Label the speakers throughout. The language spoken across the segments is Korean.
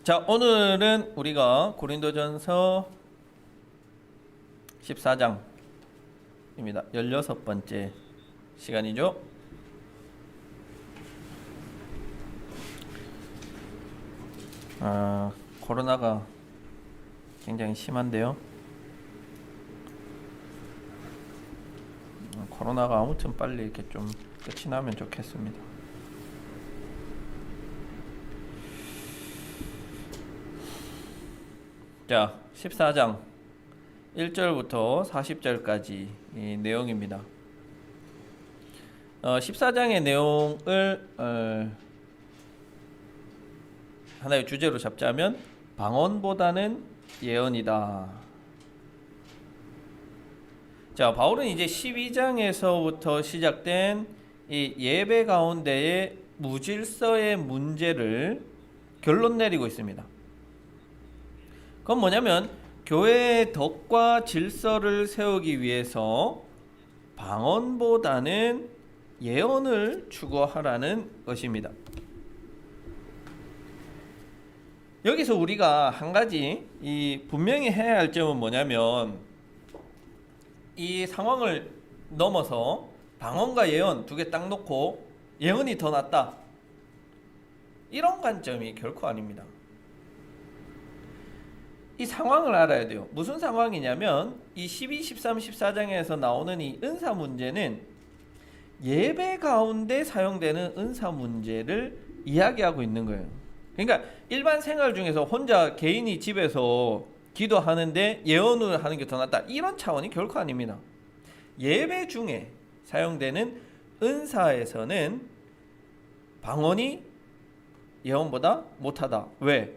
Speaker 1: 자, 오늘은 우리가 고린도전서 14장입니다. 16번째 시간이죠. 코로나가 굉장히 심한데요. 코로나가 아무튼 빨리 이렇게 좀 끝이 나면 좋겠습니다. 자, 14장 1절부터 40절까지 이 내용입니다. 14장의 내용을 하나의 주제로 잡자면 방언보다는 예언이다. 자, 바울은 이제 12장에서부터 시작된 이 예배 가운데의 무질서의 문제를 결론 내리고 있습니다. 그건 뭐냐면 교회의 덕과 질서를 세우기 위해서 방언보다는 예언을 추구하라는 것입니다. 여기서 우리가 한 가지 분명히 해야 할 점은 뭐냐면 이 상황을 넘어서 방언과 예언 두 개 딱 놓고 예언이 더 낫다, 이런 관점이 결코 아닙니다. 이 상황을 알아야 돼요. 무슨 상황이냐면 이 12, 13, 14장에서 나오는 이 은사 문제는 예배 가운데 사용되는 은사 문제를 이야기하고 있는 거예요. 그러니까 일반 생활 중에서 혼자 개인이 집에서 기도하는데 예언을 하는 게 더 낫다, 이런 차원이 결코 아닙니다. 예배 중에 사용되는 은사에서는 방언이 예언보다 못하다. 왜?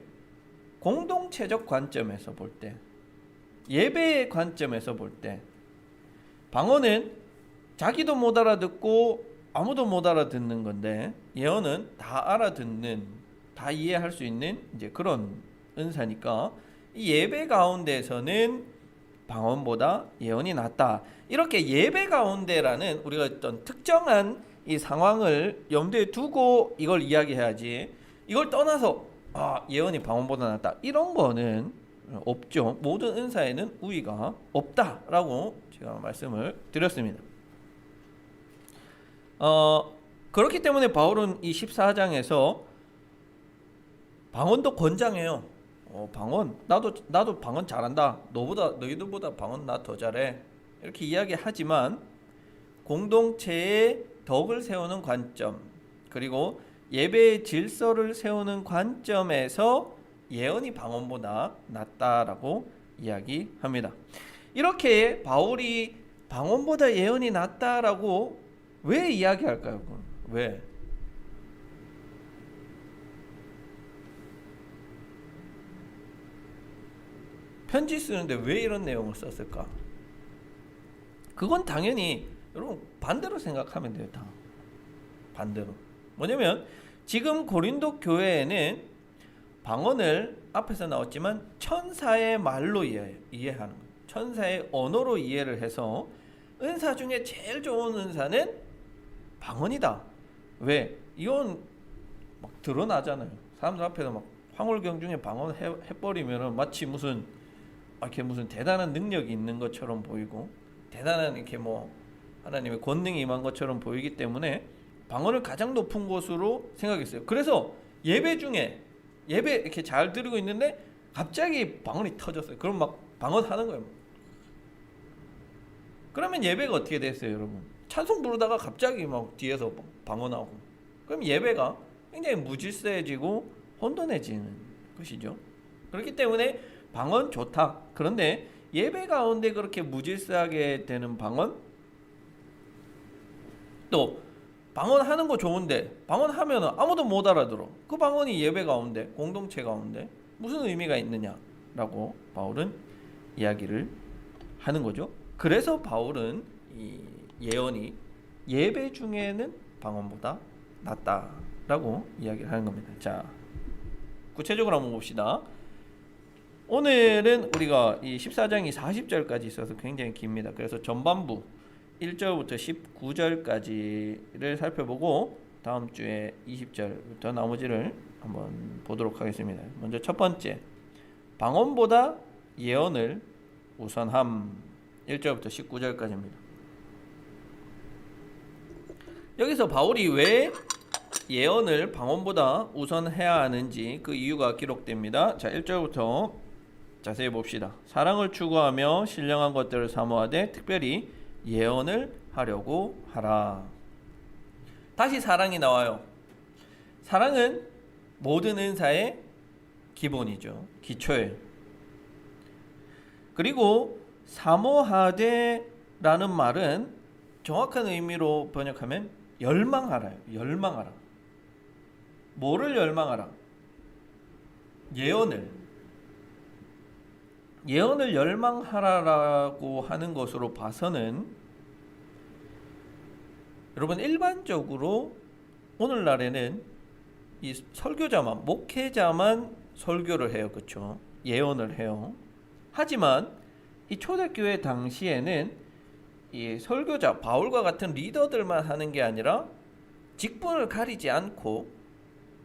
Speaker 1: 공동체적 관점에서 볼 때, 예배의 관점에서 볼 때 방언은 자기도 못 알아듣고 아무도 못 알아듣는 건데, 예언은 다 알아듣는, 다 이해할 수 있는 이제 그런 은사니까 이 예배 가운데에서는 방언보다 예언이 낫다. 이렇게 예배 가운데라는 우리가 어떤 특정한 이 상황을 염두에 두고 이걸 이야기해야지, 이걸 떠나서 예언이 방언보다 낫다, 이런 거는 없죠. 모든 은사에는 우위가 없다라고 제가 말씀을 드렸습니다. 그렇기 때문에 바울은 이 14장에서 방언도 권장해요. 방언, 나도 방언 잘한다, 너희들보다 방언 나 더 잘해, 이렇게 이야기하지만 공동체의 덕을 세우는 관점, 그리고 예배의 질서를 세우는 관점에서 예언이 방언보다 낫다라고 이야기합니다. 이렇게 바울이 방언보다 예언이 낫다라고 왜 이야기할까요? 왜? 편지 쓰는데 왜 이런 내용을 썼을까? 그건 당연히 여러분 반대로 생각하면 돼요. 다 반대로. 뭐냐면 지금 고린도 교회에는 방언을 앞에서 나왔지만 천사의 말로 이해하는 거예요. 천사의 언어로 이해를 해서 은사 중에 제일 좋은 은사는 방언이다. 왜? 이건 막 드러나잖아요. 사람들 앞에서 막 황홀경 중에 방언 해버리면 마치 무슨 대단한 능력이 있는 것처럼 보이고, 대단한 이렇게 하나님의 권능이 임한 것처럼 보이기 때문에 방언을 가장 높은 곳으로 생각했어요. 그래서 예배 중에 이렇게 잘 들고 있는데 갑자기 방언이 터졌어요. 그럼 막 방언하는 거예요. 그러면 예배가 어떻게 됐어요, 여러분? 찬송 부르다가 갑자기 막 뒤에서 방언하고, 그럼 예배가 굉장히 무질서해지고 혼돈해지는 것이죠. 그렇기 때문에 방언 좋다. 그런데 예배 가운데 그렇게 무질서하게 되는 방언, 또 방언하는 거 좋은데 방언하면 아무도 못 알아들어. 그 방언이 예배 가운데, 공동체 가운데 무슨 의미가 있느냐라고 바울은 이야기를 하는 거죠. 그래서 바울은 이 예언이 예배 중에는 방언보다 낫다라고 이야기를 하는 겁니다. 자, 구체적으로 한번 봅시다. 오늘은 우리가 이 14장이 40절까지 있어서 굉장히 깁니다. 그래서 전반부 1절부터 19절까지를 살펴보고 다음 주에 20절부터 나머지를 한번 보도록 하겠습니다. 먼저 첫 번째, 방언보다 예언을 우선함. 1절부터 19절까지입니다. 여기서 바울이 왜 예언을 방언보다 우선해야 하는지 그 이유가 기록됩니다. 자, 1절부터 자세히 봅시다. 사랑을 추구하며 신령한 것들을 사모하되 특별히 예언을 하려고 하라. 다시 사랑이 나와요. 사랑은 모든 은사의 기본이죠. 기초예요. 그리고 사모하되 라는 말은 정확한 의미로 번역하면 열망하라요. 열망하라. 뭐를 열망하라? 예언을 열망하라라고 하는 것으로 봐서는, 여러분, 일반적으로 오늘날에는 이 설교자만, 목회자만 설교를 해요. 그렇죠? 예언을 해요. 하지만 이 초대교회 당시에는 이 설교자, 바울과 같은 리더들만 하는 게 아니라 직분을 가리지 않고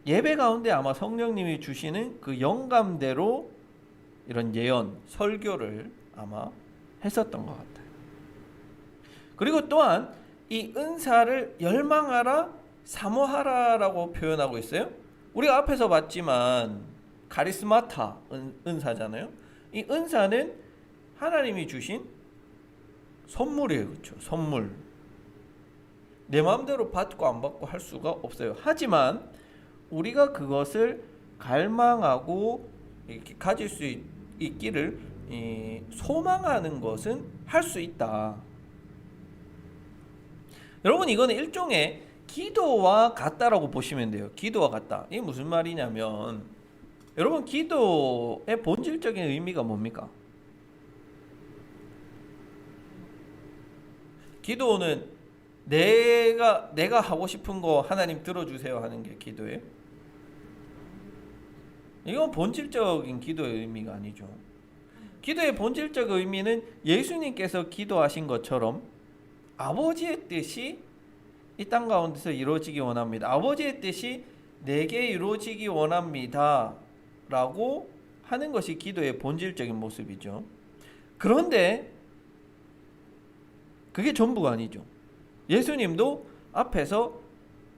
Speaker 1: 예배 가운데 아마 성령님이 주시는 그 영감대로 이런 예언, 설교를 아마 했었던 것 같아요. 그리고 또한 이 은사를 열망하라, 사모하라라고 표현하고 있어요. 우리가 앞에서 봤지만 카리스마타 은사잖아요. 이 은사는 하나님이 주신 선물이에요. 그렇죠? 선물. 내 마음대로 받고 안 받고 할 수가 없어요. 하지만 우리가 그것을 갈망하고 이렇게 가질 수 있기를 소망하는 것은 할 수 있다. 여러분, 이거는 일종의 기도와 같다라고 보시면 돼요. 기도와 같다. 이게 무슨 말이냐면, 여러분, 기도의 본질적인 의미가 뭡니까? 기도는 내가 하고 싶은 거 하나님 들어주세요 하는 게 기도예요. 이건 본질적인 기도의 의미가 아니죠. 기도의 본질적 의미는 예수님께서 기도하신 것처럼 아버지의 뜻이 이 땅 가운데서 이루어지기 원합니다. 아버지의 뜻이 내게 이루어지기 원합니다 라고 하는 것이 기도의 본질적인 모습이죠. 그런데 그게 전부가 아니죠. 예수님도 앞에서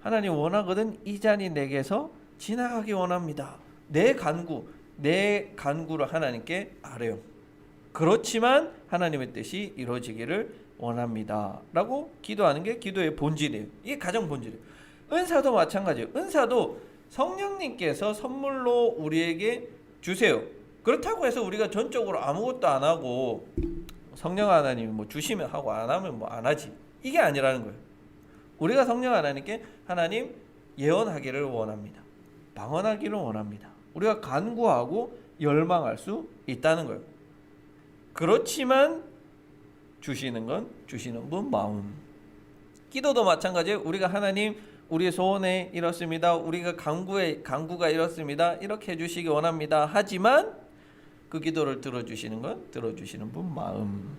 Speaker 1: 하나님 원하거든 이 잔이 내게서 지나가기 원합니다. 내 간구를 하나님께 아뢰요. 그렇지만 하나님의 뜻이 이루어지기를 원합니다 라고 기도하는 게 기도의 본질이에요. 이게 가장 본질이에요. 은사도 마찬가지예요. 은사도 성령님께서 선물로 우리에게 주세요. 그렇다고 해서 우리가 전적으로 아무것도 안 하고 성령 하나님이 뭐 주시면 하고 안 하면 뭐 안 하지, 이게 아니라는 거예요. 우리가 성령 하나님께 하나님 예언하기를 원합니다. 방언하기를 원합니다. 우리가 간구하고 열망할 수 있다는 거예요. 그렇지만 주시는 건 주시는 분 마음. 기도도 마찬가지예요. 우리가 하나님 우리의 소원에 이렇습니다. 우리가 간구가 이렇습니다. 이렇게 해주시기 원합니다. 하지만 그 기도를 들어주시는 건 들어주시는 분 마음.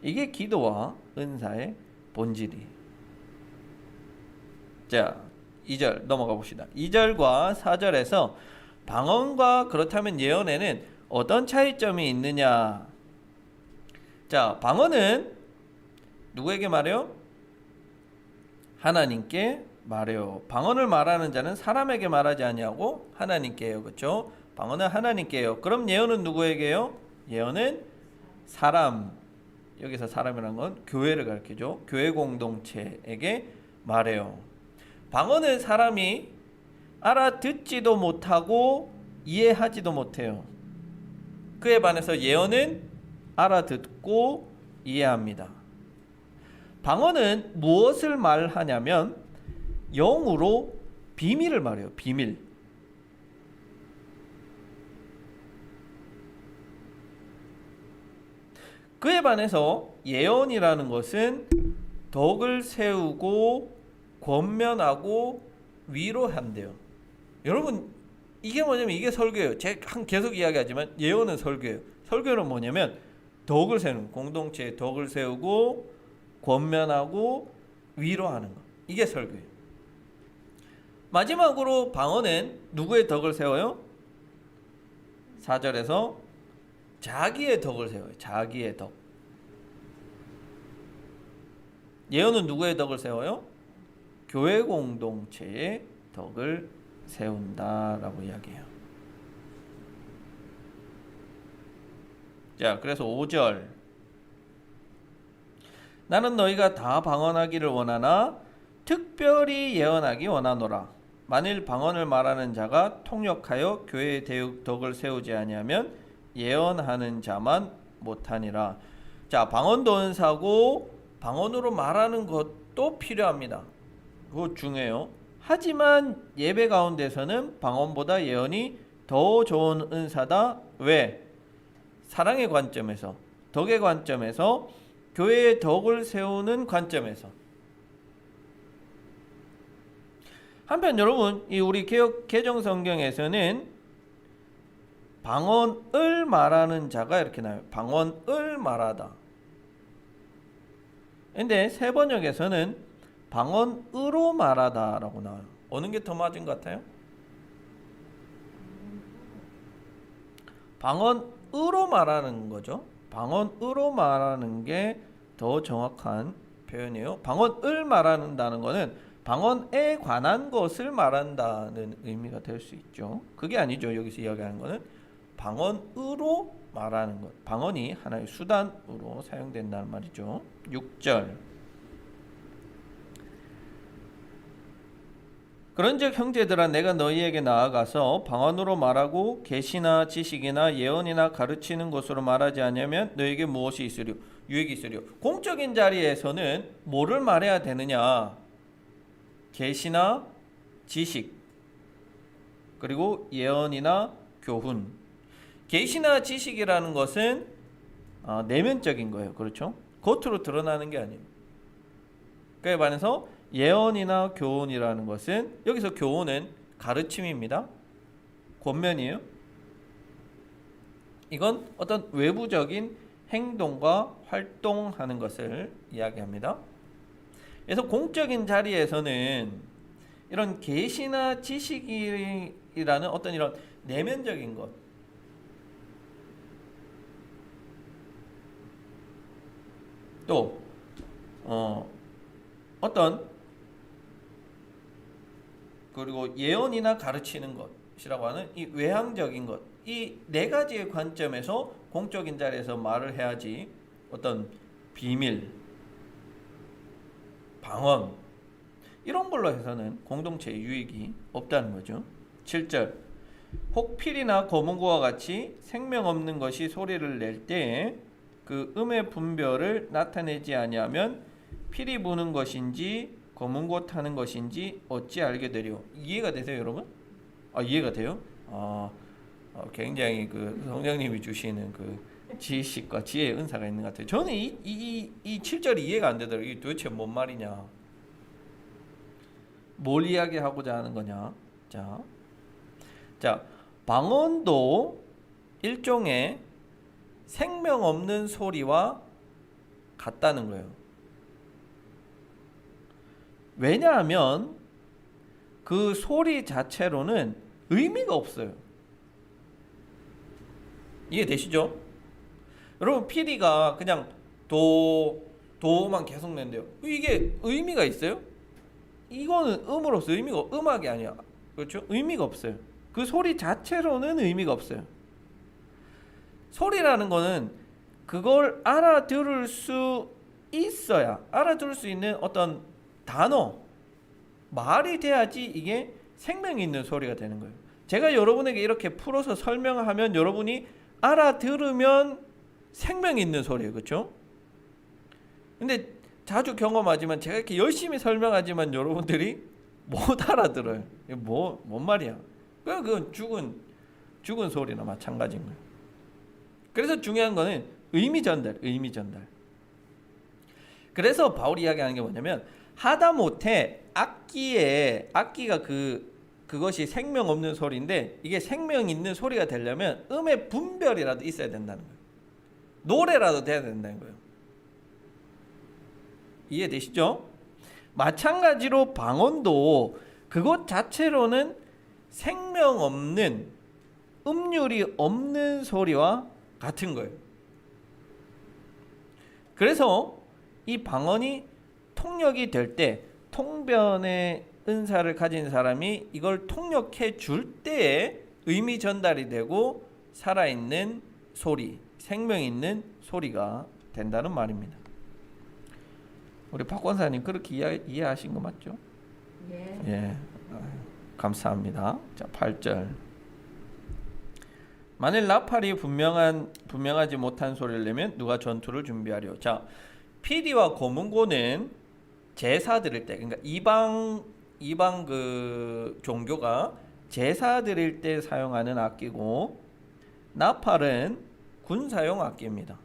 Speaker 1: 이게 기도와 은사의 본질이에요. 자, 2절 넘어가 봅시다. 2절과 4절에서 방언과 그렇다면 예언에는 어떤 차이점이 있느냐. 자, 방언은 누구에게 말해요? 하나님께 말해요. 방언을 말하는 자는 사람에게 말하지 아니하고 하나님께요. 그렇죠? 방언은 하나님께요. 그럼 예언은 누구에게요? 예언은 사람. 여기서 사람이라는 건 교회를 가리키죠. 교회 공동체에게 말해요. 방언은 사람이 알아듣지도 못하고 이해하지도 못해요. 그에 반해서 예언은 알아듣고 이해합니다. 방언은 무엇을 말하냐면 영으로 비밀을 말해요. 비밀. 그에 반해서 예언이라는 것은 덕을 세우고 권면하고 위로한대요. 여러분, 이게 뭐냐면 이게 설교예요. 제가 계속 이야기하지만 예언은 설교예요. 설교는 뭐냐면 덕을 세우는, 공동체의 덕을 세우고 권면하고 위로하는 거. 이게 설교예요. 마지막으로 방언은 누구의 덕을 세워요? 4절에서 자기의 덕을 세워요. 자기의 덕. 예언은 누구의 덕을 세워요? 교회 공동체의 덕을 세운다라고 이야기해요. 자, 그래서 5절. 나는 너희가 다 방언하기를 원하나 특별히 예언하기 원하노라. 만일 방언을 말하는 자가 통역하여 교회의 덕을 세우지 아니하면 예언하는 자만 못하니라. 자, 방언도 은사고 방언으로 말하는 것도 필요합니다. 그거 중요해요. 하지만 예배 가운데서는 방언보다 예언이 더 좋은 은사다. 왜? 사랑의 관점에서, 덕의 관점에서, 교회의 덕을 세우는 관점에서. 한편 여러분, 이 우리 개정 성경에서는 방언을 말하는 자가 이렇게 나와요. 방언을 말하다. 근데 새 번역에서는 방언으로 말하다라고 나와요. 어느 게 더 맞은 것 같아요? 방언으로 말하는 거죠. 방언으로 말하는 게 더 정확한 표현이에요. 방언을 말한다는 거는 방언에 관한 것을 말한다는 의미가 될 수 있죠. 그게 아니죠. 여기서 이야기하는 거는 방언으로 말하는 것. 방언이 하나의 수단으로 사용된다는 말이죠. 6절. 그런즉 형제들아 내가 너희에게 나아가서 방언으로 말하고 계시나 지식이나 예언이나 가르치는 것으로 말하지 않으면 너희에게 무엇이 있으려? 유익이 있으려. 공적인 자리에서는 뭐를 말해야 되느냐? 계시나 지식 그리고 예언이나 교훈. 계시나 지식이라는 것은 내면적인 거예요. 그렇죠? 겉으로 드러나는 게 아니에요. 그에 반해서 예언이나 교훈이라는 것은 여기서 교훈은 가르침입니다. 권면이에요. 이건 어떤 외부적인 행동과 활동하는 것을 이야기합니다. 그래서 공적인 자리에서는 이런 계시나 지식이라는 어떤 이런 내면적인 것, 또 어떤 그리고 예언이나 가르치는 것이라고 하는 이 외향적인 것, 이 네 가지의 관점에서 공적인 자리에서 말을 해야지 어떤 비밀, 방언 이런 걸로 해서는 공동체에 유익이 없다는 거죠. 7절. 혹 필이나 검은고와 같이 생명 없는 것이 소리를 낼 때에 그 음의 분별을 나타내지 아니하면 필이 부는 것인지 검은고 타는 것인지 어찌 알게 되려. 이해가 되세요, 여러분? 이해가 돼요? 굉장히 그 성령님이 주시는 그 지식과 지혜의 은사가 있는 것 같아요. 저는 이 7절이 이해가 안 되더라고요. 이게 도대체 뭔 말이냐? 뭘 이야기하고자 하는 거냐? 자, 방언도 일종의 생명 없는 소리와 같다는 거예요. 왜냐하면 그 소리 자체로는 의미가 없어요. 이해되시죠? 여러분 피리가 그냥 도만 계속 낸대요. 이게 의미가 있어요? 이거는 음으로서 의미가 음악이 아니야. 그렇죠? 의미가 없어요. 그 소리 자체로는 의미가 없어요. 소리라는 거는 그걸 알아들을 수 있어야, 알아들을 수 있는 어떤 단어, 말이 돼야지 이게 생명이 있는 소리가 되는 거예요. 제가 여러분에게 이렇게 풀어서 설명하면 여러분이 알아들으면 생명이 있는 소리예요. 그렇죠? 근데 자주 경험하지만 제가 이렇게 열심히 설명하지만 여러분들이 못 알아들어요. 뭔 말이야? 그건 죽은 소리나 마찬가지인 거예요. 그래서 중요한 거는 의미 전달. 그래서 바울이 이야기하는 게 뭐냐면 하다못해 악기가 그것이 생명 없는 소리인데 이게 생명 있는 소리가 되려면 음의 분별이라도 있어야 된다는 거예요. 노래라도 돼야 된다는 거예요. 이해되시죠? 마찬가지로 방언도 그것 자체로는 생명 없는, 음률이 없는 소리와 같은 거예요. 그래서 이 방언이 통역이 될 때, 통변의 은사를 가진 사람이 이걸 통역해 줄 때에 의미 전달이 되고 살아있는 소리, 생명 있는 소리가 된다는 말입니다. 우리 박 권사님 그렇게 이해하신 거 맞죠?
Speaker 2: 예.
Speaker 1: 예. 감사합니다. 자, 8절. 만일 나팔이 분명하지 못한 소리를 내면 누가 전투를 준비하려. 자, 피디와 고문고는 제사 드릴 때, 그러니까 이방 그 종교가 제사 드릴 때 사용하는 악기고, 나팔은 군사용 악기입니다.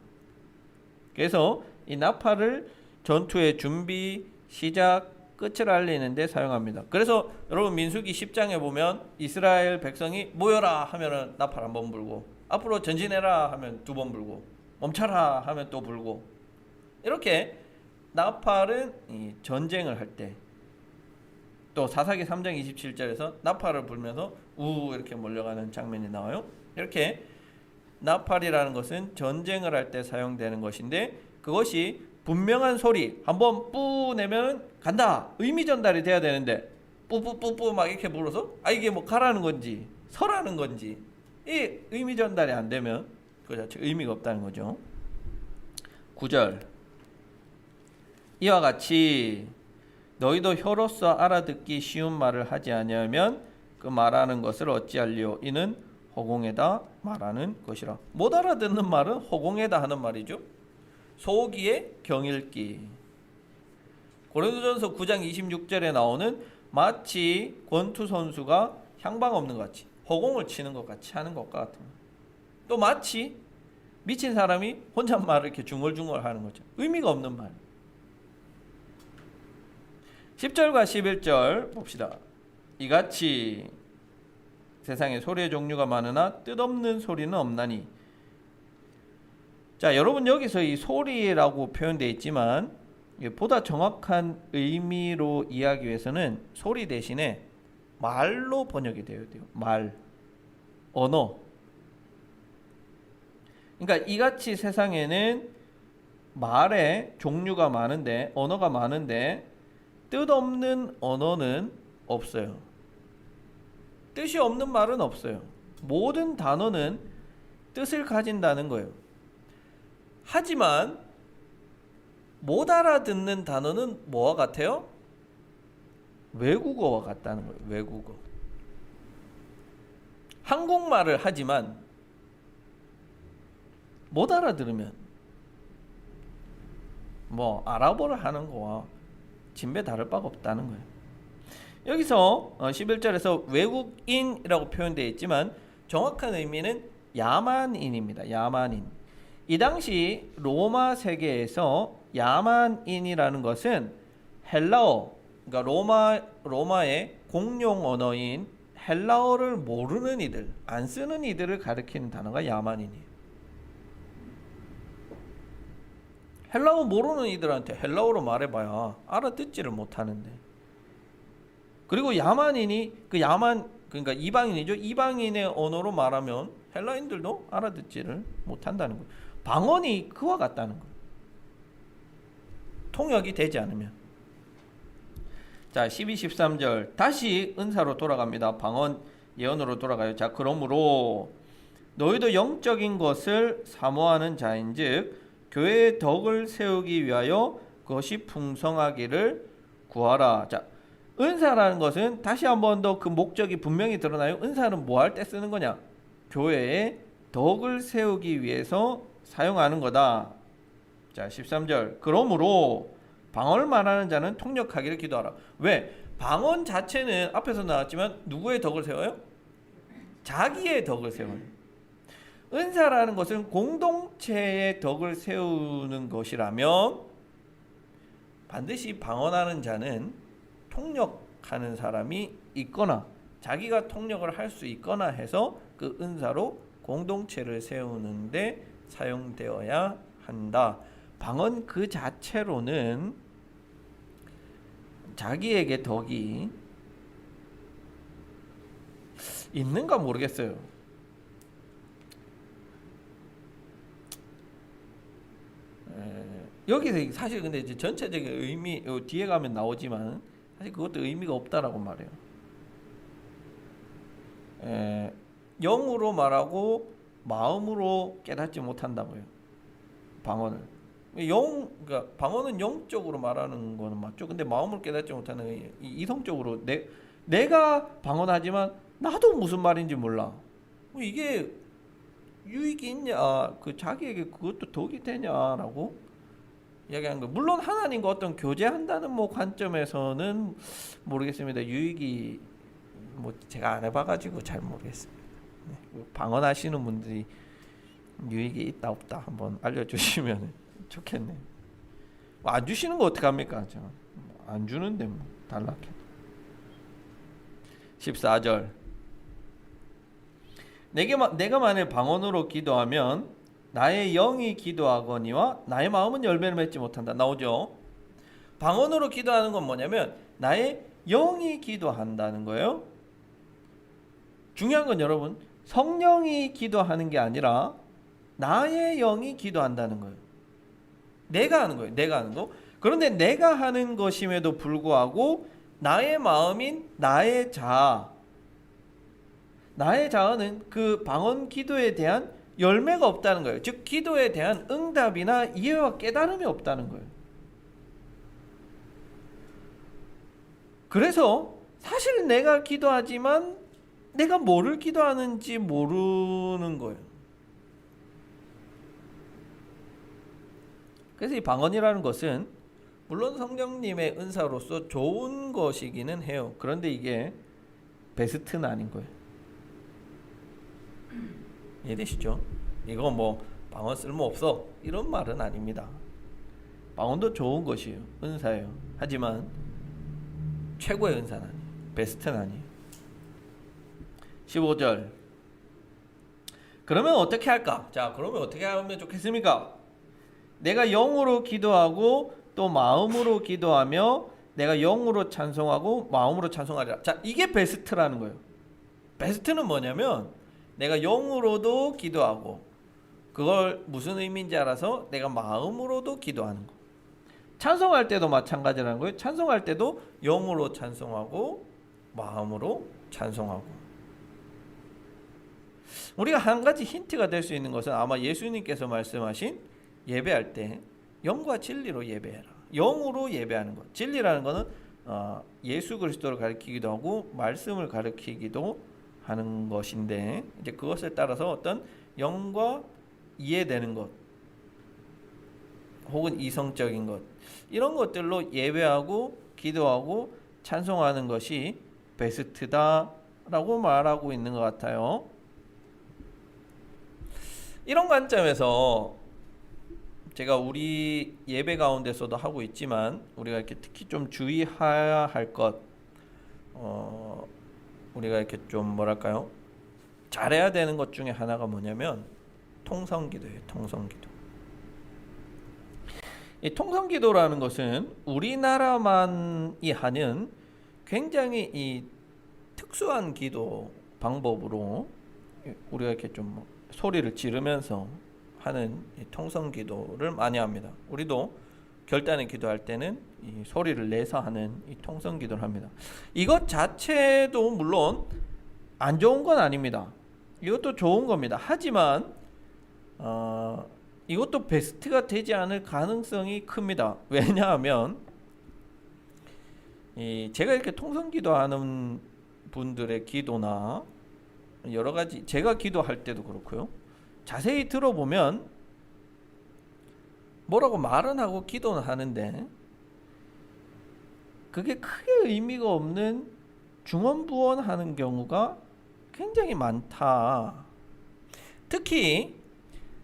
Speaker 1: 그래서 이 나팔을 전투의 준비, 시작, 끝을 알리는데 사용합니다. 그래서 여러분 민수기 10장에 보면 이스라엘 백성이 모여라 하면은 나팔 한 번 불고, 앞으로 전진해라 하면 두 번 불고, 멈춰라 하면 또 불고, 이렇게 나팔은 이 전쟁을 할 때, 또 사사기 3장 27절에서 나팔을 불면서 우 이렇게 몰려가는 장면이 나와요. 이렇게 나팔이라는 것은 전쟁을 할 때 사용되는 것인데, 그것이 분명한 소리 한번 뿌 내면 간다, 의미 전달이 돼야 되는데 뿌뿌뿌뿌 막 이렇게 불어서 이게 뭐 가라는 건지 서라는 건지 이 의미 전달이 안 되면 그 자체 의미가 없다는 거죠. 9절. 이와 같이 너희도 혀로서 알아듣기 쉬운 말을 하지 아니하면 그 말하는 것을 어찌할리요? 이는 허공에다 말하는 것이라. 못 알아듣는 말은 허공에다 하는 말이죠. 소기의 경읽기. 고린도전서 9장 26절에 나오는 마치 권투 선수가 향방 없는 것 같이, 허공을 치는 것 같이 하는 것과 같은, 또 마치 미친 사람이 혼잣말을 이렇게 중얼중얼 하는 거죠. 의미가 없는 말. 10절과 11절 봅시다. 이같이 세상에 소리의 종류가 많으나 뜻없는 소리는 없나니. 자, 여러분 여기서 이 소리라고 표현되어 있지만 보다 정확한 의미로 이해하기 위해서는 소리 대신에 말로 번역이 되어야 돼요. 말, 언어. 그러니까 이같이 세상에는 말의 종류가 많은데, 언어가 많은데 뜻없는 언어는 없어요. 뜻이 없는 말은 없어요. 모든 단어는 뜻을 가진다는 거예요. 하지만 못 알아듣는 단어는 뭐와 같아요? 외국어와 같다는 거예요. 외국어. 한국말을 하지만 못 알아들으면 뭐 아랍어를 하는 거와 진배 다를 바가 없다는 거예요. 여기서 11절에서 외국인이라고 표현되어 있지만 정확한 의미는 야만인입니다. 야만인. 이 당시 로마 세계에서 야만인이라는 것은 헬라어, 그러니까 로마의 공용 언어인 헬라어를 모르는 이들, 안 쓰는 이들을 가리키는 단어가 야만인이에요. 헬라어 모르는 이들한테 헬라어로 말해봐야 알아듣지를 못하는데, 그리고 야만인이 그러니까 이방인이죠. 이방인의 언어로 말하면 헬라인들도 알아듣지를 못한다는 거예요. 방언이 그와 같다는 거예요. 통역이 되지 않으면. 자, 12, 13절 다시 은사로 돌아갑니다. 방언 예언으로 돌아가요. 자, 그러므로 너희도 영적인 것을 사모하는 자인즉 교회의 덕을 세우기 위하여 그것이 풍성하기를 구하라. 자, 은사라는 것은 다시 한 번 더 그 목적이 분명히 드러나요. 은사는 뭐 할 때 쓰는 거냐? 교회의 덕을 세우기 위해서 사용하는 거다. 자, 13절. 그러므로 방언을 말하는 자는 통역하기를 기도하라. 왜? 방언 자체는 앞에서 나왔지만 누구의 덕을 세워요? 자기의 덕을 세워요. 은사라는 것은 공동체의 덕을 세우는 것이라면 반드시 방언하는 자는 통역하는 사람이 있거나 자기가 통역을 할 수 있거나 해서 그 은사로 공동체를 세우는데 사용되어야 한다. 방언 그 자체로는 자기에게 덕이 있는가 모르겠어요. 여기서 사실 근데 이제 전체적인 의미 뒤에 가면 나오지만 사실 그것도 의미가 없다라고 말해요. 영으로 말하고 마음으로 깨닫지 못한다고요. 방언을. 그러니까 방언은 영적으로 말하는 거는 맞죠. 근데 마음으로 깨닫지 못하는 이성적으로 내가 방언하지만 나도 무슨 말인지 몰라. 이게 유익이 있냐? 그 자기에게 그것도 덕이 되냐라고 이야기하는 거. 물론 하나님과 어떤 교제한다는 뭐 관점에서는 모르겠습니다. 유익이 뭐 제가 안 해봐가지고 잘 모르겠습니다. 방언하시는 분들이 유익이 있다 없다 한번 알려주시면 좋겠네요. 안 주시는 거 어떡합니까? 안 주는데 뭐 달라케. 14절. 내가 만일 방언으로 기도하면 나의 영이 기도하거니와 나의 마음은 열매를 맺지 못한다. 나오죠? 방언으로 기도하는 건 뭐냐면 나의 영이 기도한다는 거예요. 중요한 건 여러분, 성령이 기도하는 게 아니라 나의 영이 기도한다는 거예요. 내가 하는 거예요. 내가 하는 거. 그런데 내가 하는 것임에도 불구하고 나의 마음인 나의 자아는 그 방언 기도에 대한 열매가 없다는 거예요. 즉 기도에 대한 응답이나 이해와 깨달음이 없다는 거예요. 그래서 사실 내가 기도하지만 내가 뭐를 기도하는지 모르는 거예요. 그래서 이 방언이라는 것은 물론 성령님의 은사로서 좋은 것이기는 해요. 그런데 이게 베스트는 아닌 거예요. 이해되시죠? 이거 뭐 방언 쓸모없어 이런 말은 아닙니다. 방언도 좋은 것이에요. 은사예요. 하지만 최고의 은사는 아니에요. 베스트는 아니에요. 15절. 그러면 어떻게 할까? 자, 그러면 어떻게 하면 좋겠습니까? 내가 영으로 기도하고 또 마음으로 기도하며 내가 영으로 찬송하고 마음으로 찬송하리라. 자, 이게 베스트라는 거예요. 베스트는 뭐냐면 내가 영으로도 기도하고 그걸 무슨 의미인지 알아서 내가 마음으로도 기도하는 거. 찬송할 때도 마찬가지라는 거예요. 찬송할 때도 영으로 찬송하고 마음으로 찬송하고. 우리가 한 가지 힌트가 될 수 있는 것은 아마 예수님께서 말씀하신 예배할 때 영과 진리로 예배해라. 영으로 예배하는 것. 진리라는 것은 예수 그리스도를 가리키기도 하고 말씀을 가리키기도 하는 것인데 이제 그것에 따라서 어떤 영과 이해되는 것 혹은 이성적인 것 이런 것들로 예배하고 기도하고 찬송하는 것이 베스트다라고 말하고 있는 것 같아요. 이런 관점에서 제가 우리 예배 가운데서도 하고 있지만 우리가 이렇게 특히 좀 주의해야 할 것, 우리가 이렇게 좀 뭐랄까요? 잘해야 되는 것 중에 하나가 뭐냐면 통성기도예요. 통성기도. 이 통성기도라는 것은 우리나라만이 하는 굉장히 이 특수한 기도 방법으로 우리가 이렇게 좀 소리를 지르면서 하는 이 통성기도를 많이 합니다. 우리도 결단의 기도할 때는 이 소리를 내서 하는 이 통성기도를 합니다. 이것 자체도 물론 안 좋은 건 아닙니다. 이것도 좋은 겁니다. 하지만 이것도 베스트가 되지 않을 가능성이 큽니다. 왜냐하면 제가 이렇게 통성기도하는 분들의 기도나 여러 가지 제가 기도할 때도 그렇고요. 자세히 들어보면 뭐라고 말은 하고 기도는 하는데 그게 크게 의미가 없는 중언부언하는 경우가 굉장히 많다. 특히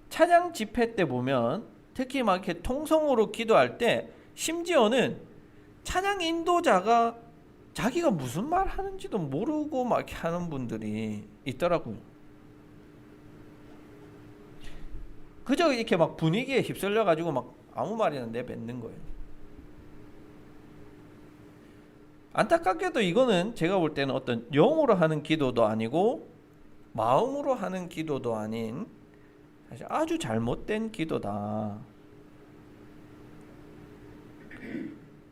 Speaker 1: 찬양 집회 때 보면 특히 막 이렇게 통성으로 기도할 때 심지어는 찬양 인도자가 자기가 무슨 말 하는지도 모르고 막 이렇게 하는 분들이 있더라고요. 그저 이렇게 막 분위기에 휩쓸려 가지고 막 아무 말이나 내뱉는 거예요. 안타깝게도 이거는 제가 볼 때는 어떤 영으로 하는 기도도 아니고 마음으로 하는 기도도 아닌 사실 아주 잘못된 기도다.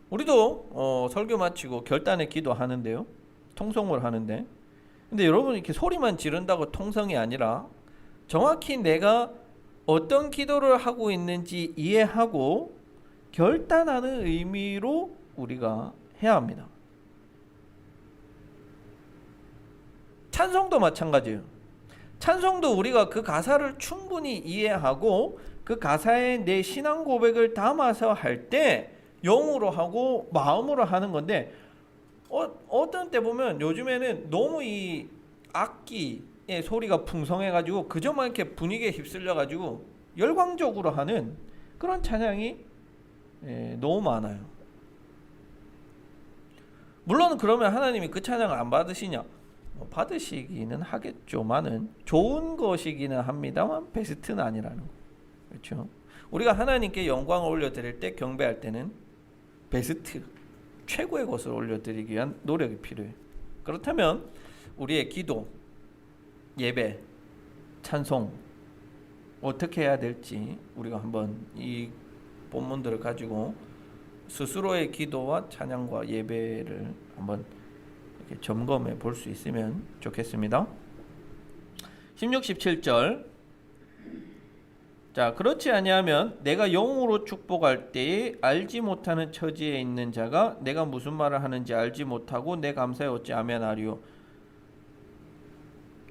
Speaker 1: 우리도 설교 마치고 결단의 기도 하는데요, 통성을 하는데, 근데 여러분 이렇게 소리만 지른다고 통성이 아니라 정확히 내가 어떤 기도를 하고 있는지 이해하고 결단하는 의미로 우리가 해야 합니다. 찬송도 마찬가지예요. 찬송도 우리가 그 가사를 충분히 이해하고 그 가사에 내 신앙 고백을 담아서 할 때 영으로 하고 마음으로 하는 건데, 어떤 때 보면 요즘에는 너무 이 악기의 소리가 풍성해가지고 그저만 이렇게 분위기에 휩쓸려가지고 열광적으로 하는 그런 찬양이 너무 많아요. 물론 그러면 하나님이 그 찬양을 안 받으시냐? 받으시기는 하겠죠만은 좋은 것이기는 합니다만 베스트는 아니라는 거. 그렇죠? 우리가 하나님께 영광을 올려드릴 때, 경배할 때는 베스트, 최고의 것을 올려드리기 위한 노력이 필요해요. 그렇다면 우리의 기도, 예배, 찬송 어떻게 해야 될지 우리가 한번 이 본문들을 가지고 스스로의 기도와 찬양과 예배를 한번 이렇게 점검해 볼 수 있으면 좋겠습니다. 16, 17절. 자, 그렇지 아니하면 내가 영으로 축복할 때에 알지 못하는 처지에 있는 자가 내가 무슨 말을 하는지 알지 못하고 내 감사에 어찌 아멘하리요.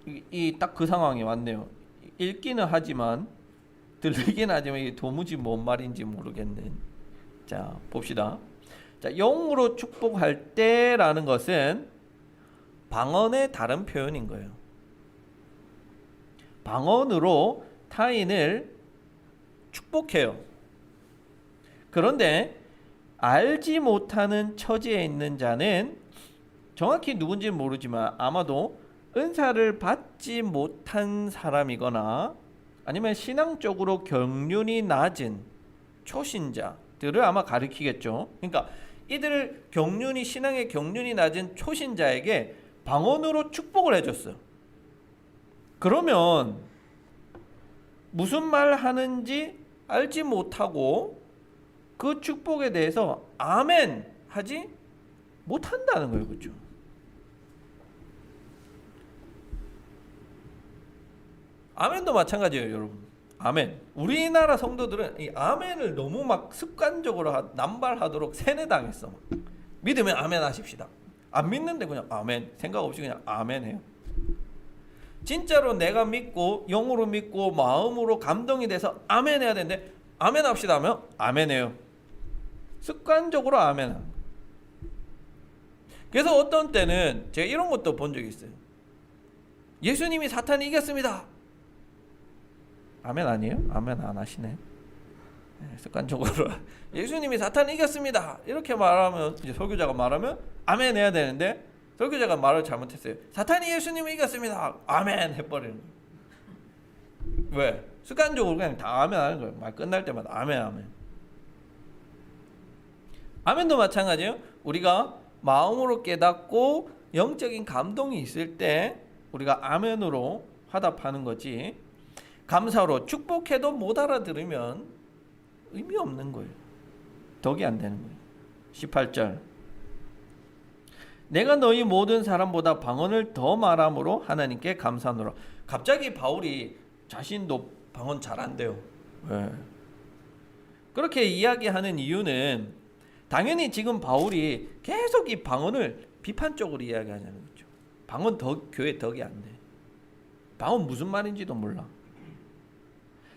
Speaker 1: 이 딱 그 상황이 왔네요. 읽기는 하지만 들리긴 하지만 이게 도무지 뭔 말인지 모르겠는. 자, 봅시다. 자, 영으로 축복할 때라는 것은 방언의 다른 표현인 거예요. 방언으로 타인을 축복해요. 그런데 알지 못하는 처지에 있는 자는 정확히 누군지는 모르지만 아마도 은사를 받지 못한 사람이거나 아니면 신앙적으로 경륜이 낮은 초신자들을 아마 가리키겠죠. 그러니까 이들 신앙의 경륜이 낮은 초신자에게 방언으로 축복을 해줬어요. 그러면 무슨 말 하는지 알지 못하고 그 축복에 대해서 아멘 하지 못한다는 거예요. 그렇죠? 아멘도 마찬가지예요, 여러분. 아멘. 우리나라 성도들은 이 아멘을 너무 막 습관적으로 남발하도록 세뇌당했어. 믿으면 아멘 하십시다. 안 믿는데 그냥 아멘, 생각 없이 그냥 아멘 해요. 진짜로 내가 믿고 영으로 믿고 마음으로 감동이 돼서 아멘 해야 되는데 아멘 합시다 하면 아멘 해요. 습관적으로 아멘 합니다. 그래서 어떤 때는 제가 이런 것도 본 적이 있어요. 예수님이 사탄을 이겼습니다. 아멘 아니에요? 아멘 안 하시네. 습관적으로 예수님이 사탄을 이겼습니다 이렇게 말하면, 이제 설교자가 말하면 아멘 해야 되는데 설교자가 말을 잘못했어요. 사탄이 예수님을 이겼습니다. 아멘 해버리는 거예요. 왜? 습관적으로 그냥 다 아멘 하는 거예요. 말 끝날 때마다 아멘 아멘. 아멘도 마찬가지예요. 우리가 마음으로 깨닫고 영적인 감동이 있을 때 우리가 아멘으로 화답하는 거지, 감사로 축복해도 못 알아들으면 의미 없는 거예요. 덕이 안 되는 거예요. 18절. 내가 너희 모든 사람보다 방언을 더 말함으로 하나님께 감사하노라. 갑자기 바울이 자신도 방언 잘한대요. 네. 그렇게 이야기하는 이유는 당연히 지금 바울이 계속 이 방언을 비판적으로 이야기하자는 거죠. 방언 교회 덕이 안 돼. 방언 무슨 말인지도 몰라.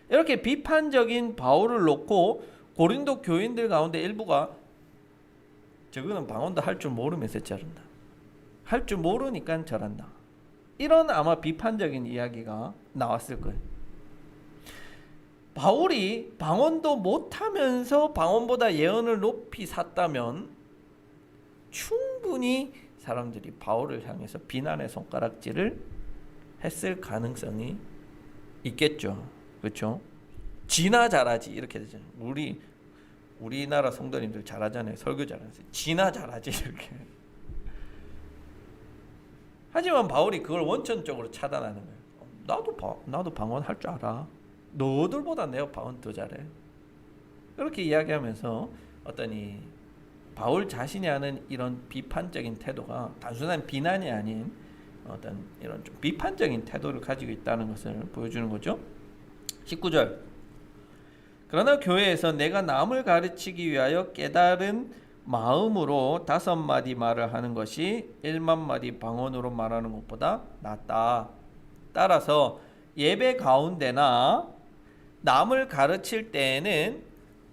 Speaker 1: 이렇게 비판적인 바울을 놓고 고린도 교인들 가운데 일부가 저거는 방언도 할 줄 모르면서 저런다, 할 줄 모르니까 저런다, 이런 아마 비판적인 이야기가 나왔을 거예요. 바울이 방언도 못하면서 방언보다 예언을 높이 샀다면 충분히 사람들이 바울을 향해서 비난의 손가락질을 했을 가능성이 있겠죠. 그렇죠? 지나 잘하지 이렇게 되잖아요. 우리나라 성도님들 잘하잖아요. 설교 잘하세요. 지나 잘하지 이렇게. 하지만 바울이 그걸 원천적으로 차단하는 거예요. 나도 방언할 줄 알아. 너들보다 내가 방언 더 잘해. 그렇게 이야기하면서 어떤 이 바울 자신이 하는 이런 비판적인 태도가 단순한 비난이 아닌 어떤 이런 좀 비판적인 태도를 가지고 있다는 것을 보여주는 거죠. 19절. 그러나 교회에서 내가 남을 가르치기 위하여 깨달은 마음으로 5마디 말을 하는 것이 1만 마디 방언으로 말하는 것보다 낫다. 따라서 예배 가운데나 남을 가르칠 때에는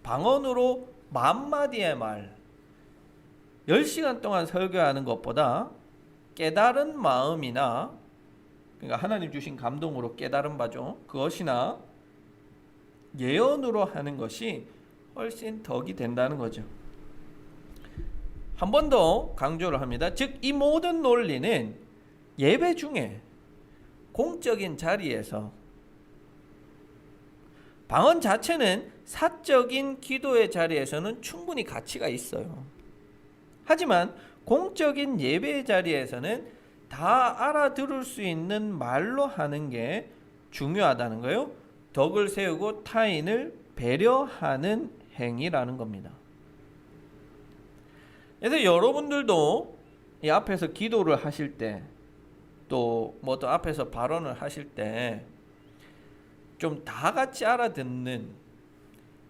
Speaker 1: 방언으로 10,000마디의 말 10시간 동안 설교하는 것보다 깨달은 마음이나 그러니까 하나님 주신 감동으로 깨달은 바죠. 그것이나 예언으로 하는 것이 훨씬 덕이 된다는 거죠. 한 번 더 강조를 합니다. 즉 이 모든 논리는 예배 중에 공적인 자리에서 방언 자체는 사적인 기도의 자리에서는 충분히 가치가 있어요. 하지만 공적인 예배의 자리에서는 다 알아들을 수 있는 말로 하는 게 중요하다는 거예요. 덕을 세우고 타인을 배려하는 행위라는 겁니다. 그래서 여러분들도 이 앞에서 기도를 하실 때 또 뭐 또 앞에서 발언을 하실 때 좀 다 같이 알아듣는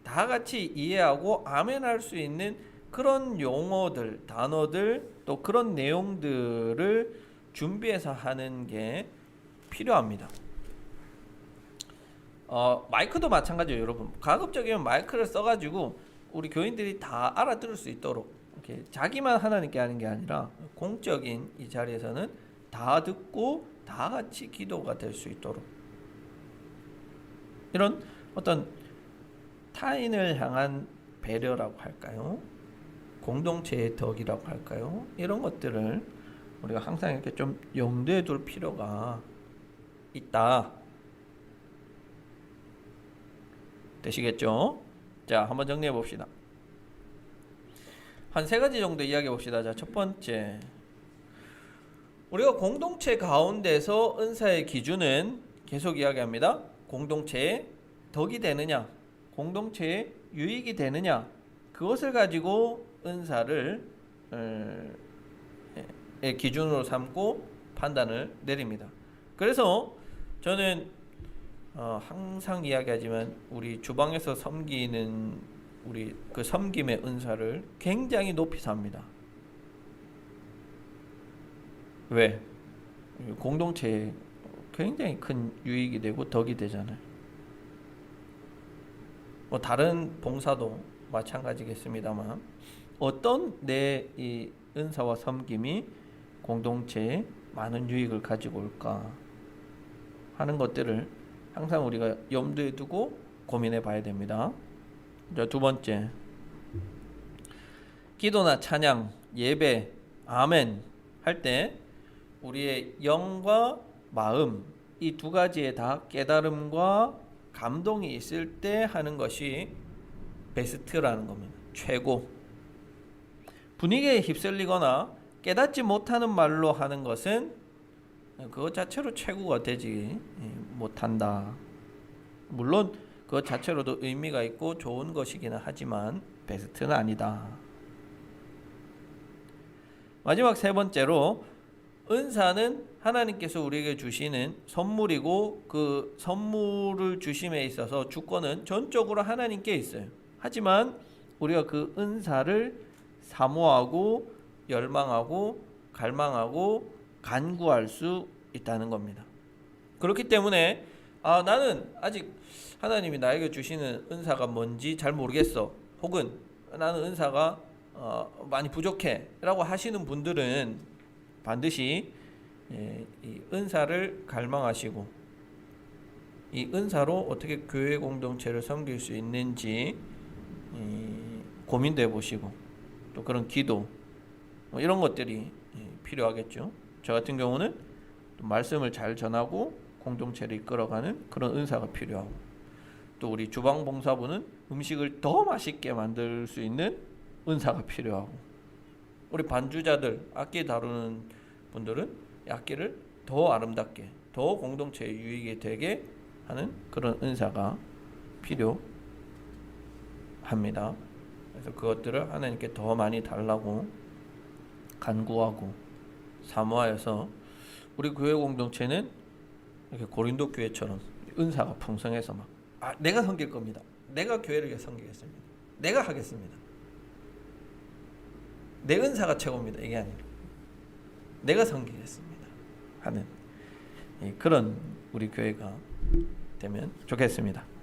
Speaker 1: 다 같이 이해하고 아멘할 수 있는 그런 용어들, 단어들 또 그런 내용들을 준비해서 하는 게 필요합니다. 마이크도 마찬가지예요, 여러분. 가급적이면 마이크를 써가지고 우리 교인들이 다 알아들을 수 있도록 이렇게 자기만 하나님께 하는 게 아니라 공적인 이 자리에서는 다 듣고 다 같이 기도가 될 수 있도록 이런 어떤 타인을 향한 배려라고 할까요? 공동체의 덕이라고 할까요? 이런 것들을 우리가 항상 이렇게 좀 염두에 둘 필요가 있다. 되시겠죠? 자, 한번 정리해 봅시다. 한 3가지 정도 이야기해 봅시다. 자, 첫 번째, 우리가 공동체 가운데서 은사의 기준은 계속 이야기합니다. 공동체에 덕이 되느냐, 공동체에 유익이 되느냐, 그것을 가지고 은사를 기준으로 삼고 판단을 내립니다. 그래서 저는 항상 이야기하지만 우리 주방에서 섬기는 우리 그 섬김의 은사를 굉장히 높이 삽니다. 왜? 공동체에 굉장히 큰 유익이 되고 덕이 되잖아요. 뭐 다른 봉사도 마찬가지겠습니다만 어떤 내 이 은사와 섬김이 공동체에 많은 유익을 가지고 올까 하는 것들을 항상 우리가 염두에 두고 고민해 봐야 됩니다. 자, 두 번째, 기도나 찬양, 예배, 아멘 할 때 우리의 영과 마음 이 두 가지에 다 깨달음과 감동이 있을 때 하는 것이 베스트라는 겁니다. 최고. 분위기에 휩쓸리거나 깨닫지 못하는 말로 하는 것은 그것 자체로 최고가 되지 못한다. 물론 그것 자체로도 의미가 있고 좋은 것이기는 하지만 베스트는 아니다. 마지막 3번째로, 은사는 하나님께서 우리에게 주시는 선물이고 그 선물을 주심에 있어서 주권은 전적으로 하나님께 있어요. 하지만 우리가 그 은사를 사모하고 열망하고 갈망하고 간구할 수 있다는 겁니다. 그렇기 때문에 나는 아직 하나님이 나에게 주시는 은사가 뭔지 잘 모르겠어, 혹은 나는 은사가 많이 부족해 라고 하시는 분들은 반드시 이 은사를 갈망하시고 이 은사로 어떻게 교회 공동체를 섬길 수 있는지 고민도 해보시고 또 그런 기도 이런 것들이 필요하겠죠. 저 같은 경우는 말씀을 잘 전하고 공동체를 이끌어가는 그런 은사가 필요하고, 또 우리 주방봉사부는 음식을 더 맛있게 만들 수 있는 은사가 필요하고, 우리 반주자들 악기 다루는 분들은 악기를 더 아름답게, 더 공동체에 유익이 되게 하는 그런 은사가 필요합니다. 그래서 그것들을 하나님께 더 많이 달라고 간구하고 사모하여서 우리 교회 공동체는 이렇게 고린도 교회처럼 은사가 풍성해서 막 내가 섬길 겁니다. 내가 교회를 위해 섬기겠습니다. 내가 하겠습니다. 내 은사가 최고입니다. 이게 아니라 내가 섬기겠습니다 하는 그런 우리 교회가 되면 좋겠습니다.